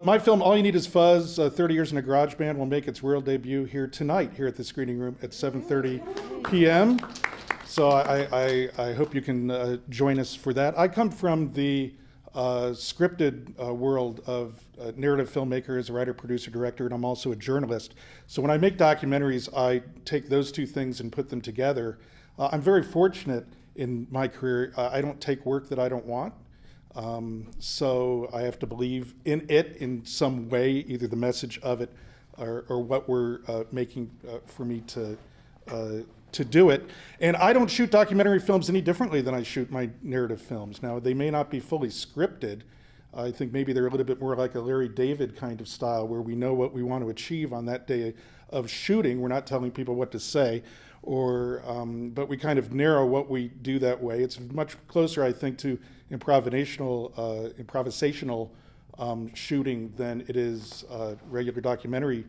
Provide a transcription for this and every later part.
My film, All You Need Is Fuzz, 30 Years in a Garage Band, will make its world debut here tonight, here at the screening room at 7:30 p.m. So I hope you can join us for that. I come from the scripted world of narrative filmmaker as a writer, producer, director, and I'm also a journalist. So when I make documentaries, I take those two things and put them together. I'm very fortunate in my career. I don't take work that I don't want. So I have to believe in it in some way, either the message of it or what we're making for me to do it. And I don't shoot documentary films any differently than I shoot my narrative films. Now, they may not be fully scripted. I think maybe they're a little bit more like a Larry David kind of style, where we know what we want to achieve on that day of shooting. We're not telling people what to say, but we kind of narrow what we do that way. It's much closer, I think, to improvisational shooting than it is regular documentary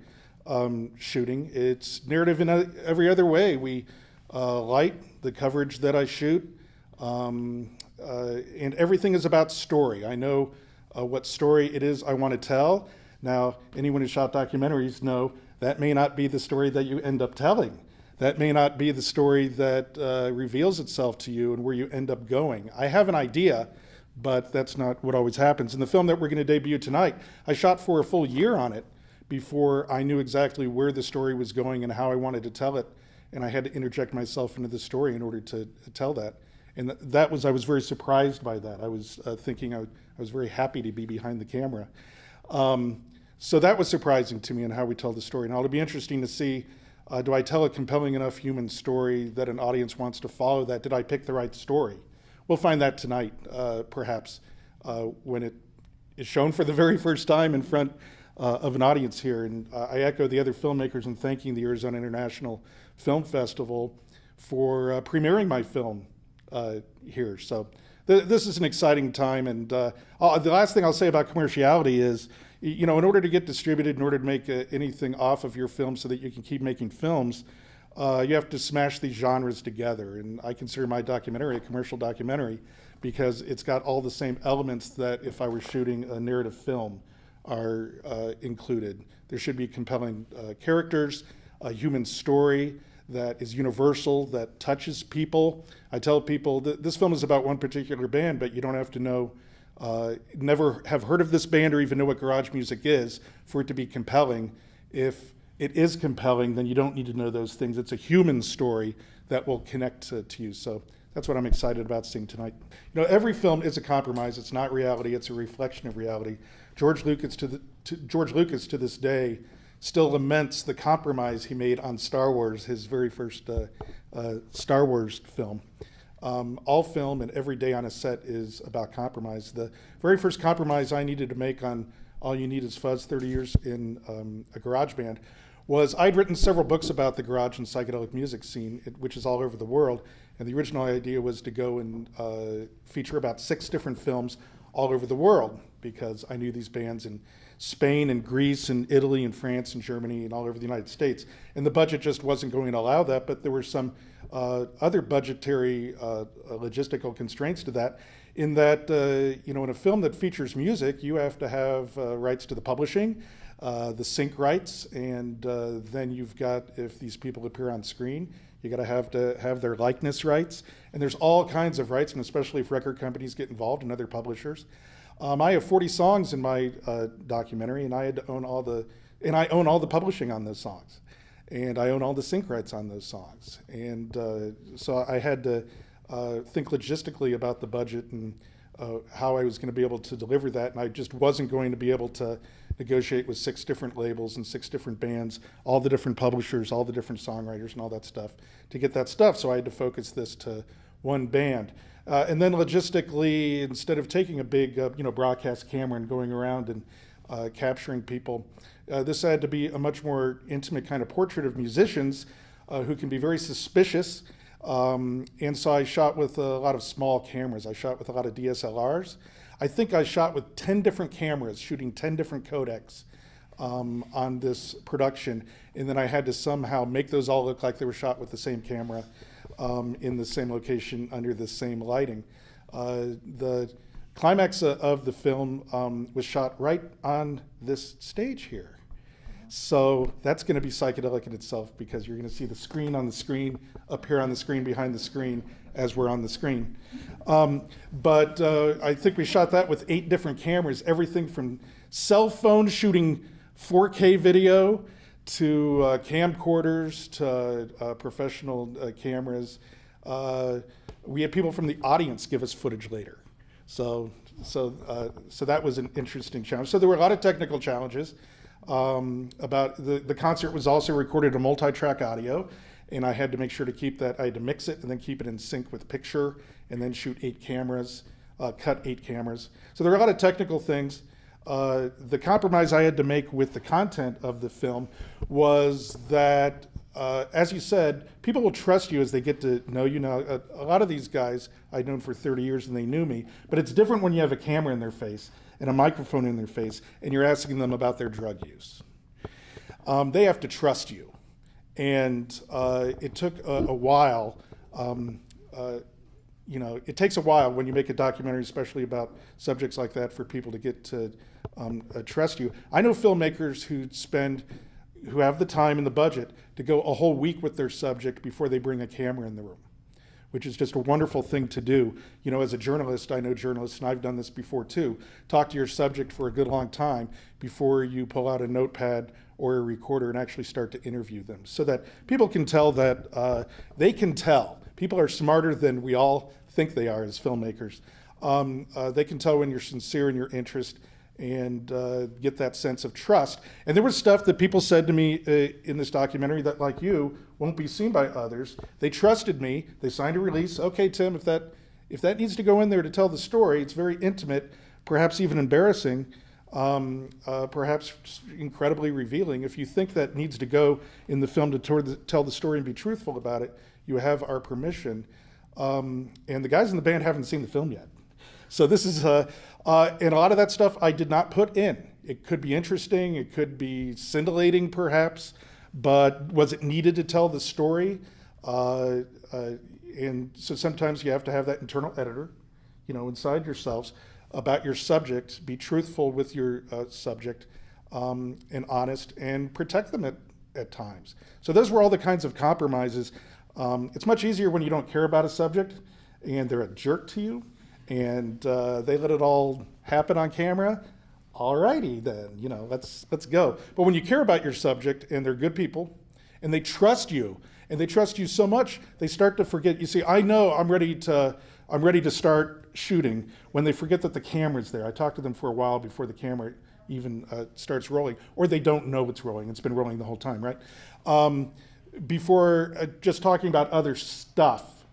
shooting. It's narrative in every other way. We light the coverage that I shoot, and everything is about story. I know what story it is I want to tell. Now, anyone who shot documentaries know that may not be the story that you end up telling. That may not be the story that reveals itself to you and where you end up going. I have an idea, but that's not what always happens. In the film that we're going to debut tonight, I shot for a full year on it before I knew exactly where the story was going and how I wanted to tell it. And I had to interject myself into the story in order to tell that. And I was very surprised by that. I was thinking I was very happy to be behind the camera. So that was surprising to me in how we tell the story. Now it'll be interesting to see, do I tell a compelling enough human story that an audience wants to follow that? Did I pick the right story? We'll find that tonight, perhaps, when it is shown for the very first time in front of an audience here. And I echo the other filmmakers in thanking the Arizona International Film Festival for premiering my film here. So this is an exciting time. And the last thing I'll say about commerciality is, in order to get distributed, in order to make anything off of your film so that you can keep making films, you have to smash these genres together. And I consider my documentary a commercial documentary because it's got all the same elements that if I were shooting a narrative film are included. There should be compelling characters, a human story that is universal, that touches people. I tell people that this film is about one particular band, but you don't have to know, never have heard of this band or even know what garage music is for it to be compelling. If it is compelling, then you don't need to know those things. It's a human story that will connect to you. So that's what I'm excited about seeing tonight. Every film is a compromise. It's not reality. It's a reflection of reality. George Lucas to this day still laments the compromise he made on Star Wars, his very first Star Wars film. All film and every day on a set is about compromise. The very first compromise I needed to make on All You Need Is Fuzz, 30 Years in a Garage Band, was I'd written several books about the garage and psychedelic music scene, which is all over the world. And the original idea was to go and feature about 6 different films all over the world, because I knew these bands in Spain and Greece and Italy and France and Germany and all over the United States. And the budget just wasn't going to allow that, but there were some other budgetary logistical constraints to that, in that, in a film that features music, you have to have rights to the publishing, the sync rights, and then you've got, if these people appear on screen, you got to have their likeness rights. And there's all kinds of rights, and especially if record companies get involved and other publishers. I have 40 songs in my documentary, and I had to own I own all the publishing on those songs. And I own all the sync rights on those songs. And so I had to think logistically about the budget and how I was going to be able to deliver that. And I just wasn't going to be able to negotiate with 6 different labels and 6 different bands, all the different publishers, all the different songwriters and all that stuff to get that stuff. So I had to focus this to one band. And then logistically, instead of taking a big broadcast camera and going around and capturing people, this had to be a much more intimate kind of portrait of musicians who can be very suspicious. And so I shot with a lot of small cameras. I shot with a lot of DSLRs. I think I shot with 10 different cameras, shooting 10 different codecs on this production. And then I had to somehow make those all look like they were shot with the same camera in the same location under the same lighting. The climax of the film was shot right on this stage here. So that's going to be psychedelic in itself, because you're going to see the screen on the screen, up here on the screen, behind the screen, as we're on the screen. But I think we shot that with 8 different cameras, everything from cell phone shooting 4K video to camcorders to professional cameras. We had people from the audience give us footage later. So that was an interesting challenge. So there were a lot of technical challenges. About the concert was also recorded in multi-track audio, and I had to make sure to keep that. I had to mix it and then keep it in sync with picture, and then shoot 8 cameras, cut 8 cameras. So there were a lot of technical things. The compromise I had to make with the content of the film was that, as you said, people will trust you as they get to know you. Now, a lot of these guys I'd known for 30 years and they knew me, but it's different when you have a camera in their face and a microphone in their face and you're asking them about their drug use. They have to trust you. And it took a while. It takes a while when you make a documentary, especially about subjects like that, for people to get to trust you. I know filmmakers who have the time and the budget to go a whole week with their subject before they bring a camera in the room, which is just a wonderful thing to do. You know, as a journalist, I know journalists, and I've done this before too, talk to your subject for a good long time before you pull out a notepad or a recorder and actually start to interview them, so that people can tell that they can tell. People are smarter than we all think they are as filmmakers. They can tell when you're sincere in your interest and get that sense of trust. And there was stuff that people said to me in this documentary that, like you, won't be seen by others. They trusted me. They signed a release. Okay, Tim, if that needs to go in there to tell the story, it's very intimate, perhaps even embarrassing, perhaps incredibly revealing. If you think that needs to go in the film to tell the story and be truthful about it, you have our permission. And the guys in the band haven't seen the film yet. So this is, and a lot of that stuff I did not put in. It could be interesting, it could be scintillating perhaps, but was it needed to tell the story? And so sometimes you have to have that internal editor, inside yourselves about your subject, be truthful with your subject, and honest, and protect them at times. So those were all the kinds of compromises. It's much easier when you don't care about a subject and they're a jerk to you, and they let it all happen on camera. Alrighty then, let's go. But when you care about your subject and they're good people and they trust you, and they trust you so much, they start to forget. You see, I know I'm ready to start shooting when they forget that the camera's there. I talk to them for a while before the camera even starts rolling, or they don't know it's rolling. It's been rolling the whole time, right? Before just talking about other stuff,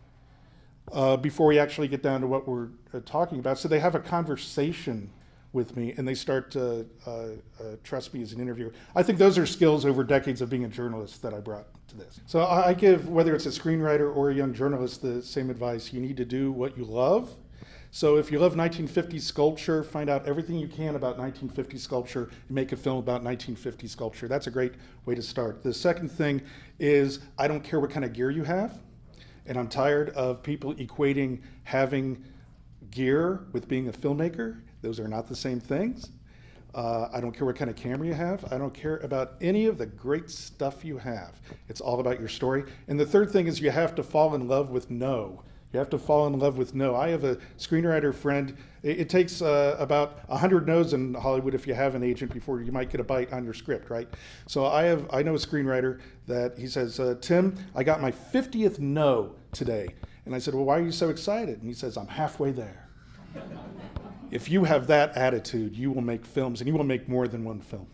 before we actually get down to what we're talking about. So they have a conversation with me and they start to trust me as an interviewer. I think those are skills over decades of being a journalist that I brought to this. So I give, whether it's a screenwriter or a young journalist, the same advice. You need to do what you love. So if you love 1950s sculpture, find out everything you can about 1950s sculpture and make a film about 1950s sculpture. That's a great way to start. The second thing is, I don't care what kind of gear you have. And I'm tired of people equating having gear with being a filmmaker. Those are not the same things. I don't care what kind of camera you have. I don't care about any of the great stuff you have. It's all about your story. And the third thing is, you have to fall in love with no. You have to fall in love with no. I have a screenwriter friend. It takes about 100 no's in Hollywood if you have an agent before you might get a bite on your script, right? So I know a screenwriter that he says, Tim, I got my 50th no today. And I said, well, why are you so excited? And he says, I'm halfway there. If you have that attitude, you will make films, and you will make more than one film.